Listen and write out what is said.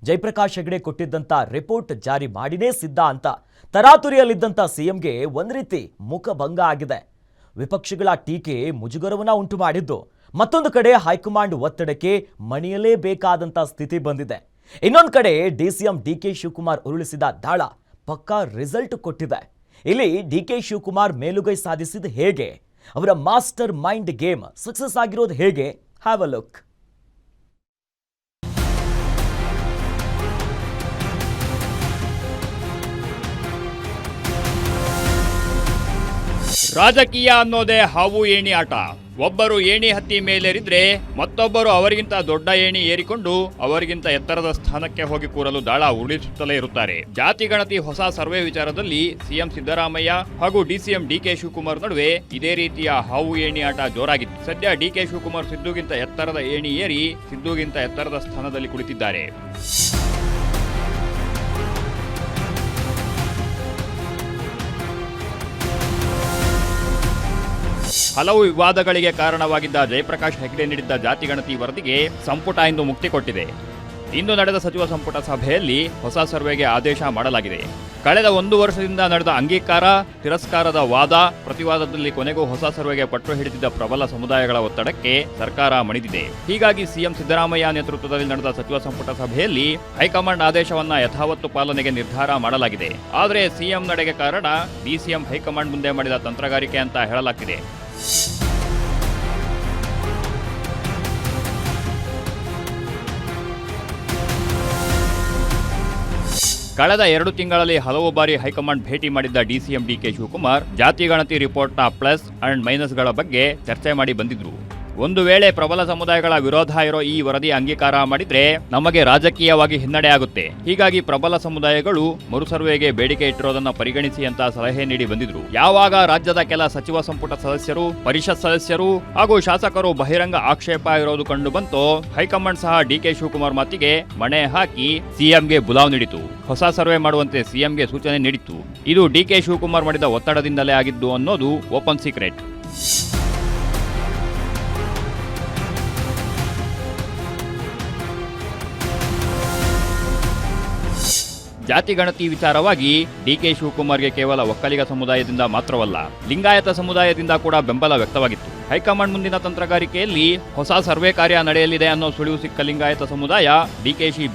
Jayaprakash Hegde ಕೊಟ್ಟಿದ್ದಂತ report ಜಾರಿ ಮಾಡಿನೇ ಸಿದ್ಧ ಅಂತ ತರಾತುರಿಯಲ್ಲಿದ್ದಂತ ಸಿಎಂಗೆ ಒಂದ್ ರೀತಿ ಮುಖಭಂಗ ಆಗಿದೆ. ವಿಪಕ್ಷಗಳ ಟೀಕೆ ಮುಜುಗರವನ್ನ ಉಂಟು ಮಾಡಿದ್ದು, ಮತ್ತೊಂದು ಕಡೆ ಹೈಕಮಾಂಡ್ ಒತ್ತಡಕ್ಕೆ ಮಣಿಯಲೇಬೇಕಾದಂತ ಸ್ಥಿತಿ ಬಂದಿದೆ. ಇನ್ನೊಂದು ಕಡೆ ಡಿಸಿಎಂ ಡಿಕೆ ಶಿವಕುಮಾರ್ ಉರುಳಿಸಿದ ದಾಳ ಪಕ್ಕಾ ರಿಸಲ್ಟ್ ಕೊಟ್ಟಿದೆ. ಇಲ್ಲಿ ಡಿಕೆ ಶಿವಕುಮಾರ್ ಮೇಲುಗೈ ಸಾಧಿಸಿದ ಹೇಗೆ, ಅವರ ಮಾಸ್ಟರ್ ಮೈಂಡ್ ಗೇಮ್ ಸಕ್ಸಸ್ ಆಗಿರೋದು ಹೇಗೆ, ಹ್ಯಾವ್ ಅ ಲುಕ್. ರಾಜಕೀಯ ಅನ್ನೋದೇ ಹಾವು ಏಣಿ ಆಟ. ಒಬ್ಬರು ಏಣಿ ಹತ್ತಿ ಮೇಲೇರಿದ್ರೆ ಮತ್ತೊಬ್ಬರು ಅವರಿಗಿಂತ ದೊಡ್ಡ ಏಣಿ ಏರಿಕೊಂಡು ಅವರಿಗಿಂತ ಎತ್ತರದ ಸ್ಥಾನಕ್ಕೆ ಹೋಗಿ ಕೂರಲು ದಾಳ ಉರುಳಿಸುತ್ತಲೇ ಇರುತ್ತಾರೆ. ಜಾತಿ ಗಣತಿ ಹೊಸ ಸರ್ವೆ ವಿಚಾರದಲ್ಲಿ ಸಿಎಂ ಸಿದ್ದರಾಮಯ್ಯ ಹಾಗೂ ಡಿಸಿಎಂ ಡಿಕೆ ಶಿವಕುಮಾರ್ ನಡುವೆ ಇದೇ ರೀತಿಯ ಹಾವು ಏಣಿ ಆಟ ಜೋರಾಗಿತ್ತು. ಸದ್ಯ ಡಿಕೆ ಶಿವಕುಮಾರ್ ಸಿದ್ದುಗಿಂತ ಎತ್ತರದ ಏಣಿ ಏರಿ ಸಿದ್ದುಗಿಂತ ಎತ್ತರದ ಸ್ಥಾನದಲ್ಲಿ ಕುಳಿತಿದ್ದಾರೆ. ಹಲವು ವಿವಾದಗಳಿಗೆ ಕಾರಣವಾಗಿದ್ದ ಜಯಪ್ರಕಾಶ್ ಹೆಗಡೆ ನೀಡಿದ್ದ ಜಾತಿ ಗಣತಿ ವರದಿಗೆ ಸಂಪುಟ ಇಂದು ಮುಕ್ತಿ ಕೊಟ್ಟಿದೆ. ಇಂದು ನಡೆದ ಸಚಿವ ಸಂಪುಟ ಸಭೆಯಲ್ಲಿ ಹೊಸ ಸರ್ವೆಗೆ ಆದೇಶ ಮಾಡಲಾಗಿದೆ. ಕಳೆದ 1 ವರ್ಷದಿಂದ ನಡೆದ ಅಂಗೀಕಾರ ತಿರಸ್ಕಾರದ ವಾದ ಪ್ರತಿವಾದದಲ್ಲಿ ಕೊನೆಗೂ ಹೊಸ ಸರ್ವೆಗೆ ಪಟ್ಟು ಹಿಡಿದಿದ್ದ ಪ್ರಬಲ ಸಮುದಾಯಗಳ ಒತ್ತಡಕ್ಕೆ ಸರ್ಕಾರ ಮಣಿದಿದೆ. ಹೀಗಾಗಿ ಸಿಎಂ ಸಿದ್ದರಾಮಯ್ಯ ನೇತೃತ್ವದಲ್ಲಿ ನಡೆದ ಸಚಿವ ಸಂಪುಟ ಸಭೆಯಲ್ಲಿ ಹೈಕಮಾಂಡ್ ಆದೇಶವನ್ನ ಯಥಾವತ್ತು ಪಾಲನೆಗೆ ನಿರ್ಧಾರ ಮಾಡಲಾಗಿದೆ. ಆದರೆ ಸಿಎಂ ನಡೆಗೆ ಕಾರಣ ಡಿಸಿಎಂ ಹೈಕಮಾಂಡ್ ಮುಂದೆ ಮಾಡಿದ ತಂತ್ರಗಾರಿಕೆ ಅಂತ ಹೇಳಲಾಗ್ತಿದೆ. ಕಳೆದ 2 ತಿಂಗಳಲ್ಲಿ ಹಲವು ಬಾರಿ ಹೈಕಮಾಂಡ್ ಭೇಟಿ ಮಾಡಿದ್ದ ಡಿಸಿಎಂ ಡಿಕೆ ಶಿವಕುಮಾರ್ ಜಾತಿ ಗಣತಿ ರಿಪೋರ್ಟ್ನ ಪ್ಲಸ್ ಅಂಡ್ ಮೈನಸ್ಗಳ ಬಗ್ಗೆ ಚರ್ಚೆ ಮಾಡಿ ಬಂದಿದ್ರು. ಒಂದು ವೇಳೆ ಪ್ರಬಲ ಸಮುದಾಯಗಳ ವಿರೋಧ ಇರೋ ಈ ವರದಿ ಅಂಗೀಕಾರ ಮಾಡಿದ್ರೆ ನಮಗೆ ರಾಜಕೀಯವಾಗಿ ಹಿನ್ನಡೆ ಆಗುತ್ತೆ. ಹೀಗಾಗಿ ಪ್ರಬಲ ಸಮುದಾಯಗಳು ಮರುಸರ್ವೆಗೆ ಬೇಡಿಕೆ ಇಟ್ಟಿರೋದನ್ನ ಪರಿಗಣಿಸಿ ಅಂತ ಸಲಹೆ ನೀಡಿ ಬಂದಿದ್ರು. ಯಾವಾಗ ರಾಜ್ಯದ ಕೆಲ ಸಚಿವ ಸಂಪುಟ ಸದಸ್ಯರು, ಪರಿಷತ್ ಸದಸ್ಯರು ಹಾಗೂ ಶಾಸಕರು ಬಹಿರಂಗ ಆಕ್ಷೇಪ ಇರೋದು ಕಂಡು ಬಂತೋ, ಹೈಕಮಾಂಡ್ ಸಹ ಡಿಕೆ ಶಿವಕುಮಾರ್ ಮಾತಿಗೆ ಮಣೆ ಹಾಕಿ ಸಿಎಂಗೆ ಬುಲಾವ್ ನೀಡಿತು. ಹೊಸ ಸರ್ವೆ ಮಾಡುವಂತೆ ಸಿಎಂಗೆ ಸೂಚನೆ ನೀಡಿತ್ತು. ಇದು ಡಿಕೆ ಶಿವಕುಮಾರ್ ಮಾಡಿದ ಒತ್ತಡದಿಂದಲೇ ಆಗಿದ್ದು ಅನ್ನೋದು ಓಪನ್ ಸೀಕ್ರೆಟ್. ಜಾತಿ ಗಣತಿ ವಿಚಾರವಾಗಿ ಡಿಕೆ ಶಿವಕುಮಾರ್ಗೆ ಕೇವಲ ಒಕ್ಕಲಿಗ ಸಮುದಾಯದಿಂದ ಮಾತ್ರವಲ್ಲ, ಲಿಂಗಾಯತ ಸಮುದಾಯದಿಂದ ಕೂಡ ಬೆಂಬಲ ವ್ಯಕ್ತವಾಗಿತ್ತು. ಹೈಕಮಾಂಡ್ ಮುಂದಿನ ತಂತ್ರಗಾರಿಕೆಯಲ್ಲಿ ಹೊಸ ಸರ್ವೆ ಕಾರ್ಯ ನಡೆಯಲಿದೆ ಅನ್ನೋ ಸುಳಿವು ಸಿಕ್ಕ ಲಿಂಗಾಯತ ಸಮುದಾಯ ಡಿಕೆಶಿ